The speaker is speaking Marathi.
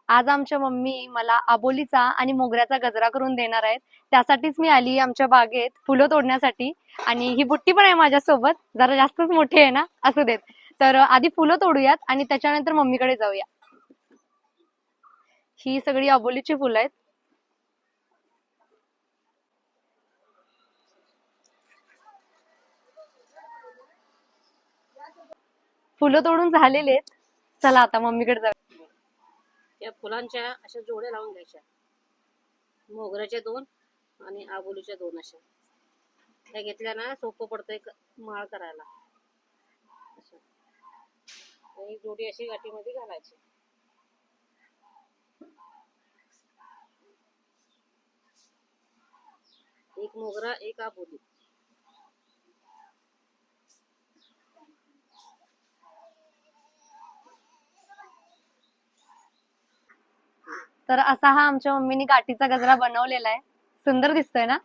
आज आमच्या मम्मी मला आबोलीचा आणि मोगऱ्याचा गजरा करून देणार आहेत. त्यासाठीच मी आली आमच्या बागेत फुलं तोडण्यासाठी. आणि ही बुट्टी पण आहे माझ्यासोबत, जरा जास्तच मोठी आहे ना, असू देत. तर आधी फुलं तोडूयात आणि त्याच्यानंतर मम्मीकडे जाऊया. ही सगळी आबोलीची फुलं आहेत. फुलं तोडून झालेले आहेत. चला आता मम्मीकडे जाऊया. या फुलांच्या अशा जोड्या लावून घ्यायच्या, मोगऱ्याच्या 2 आणि आबोलीच्या 2 अशा. त्या घेतल्या ना सोपं पडतंय माळ करायला. एक जोडी अशी गाठीमध्ये घालायची. एक मोगरा एक आबोली. तर असा हा आमच्या मम्मीने गाठीचा गजरा बनवलेला आहे. सुंदर दिसतोय ना.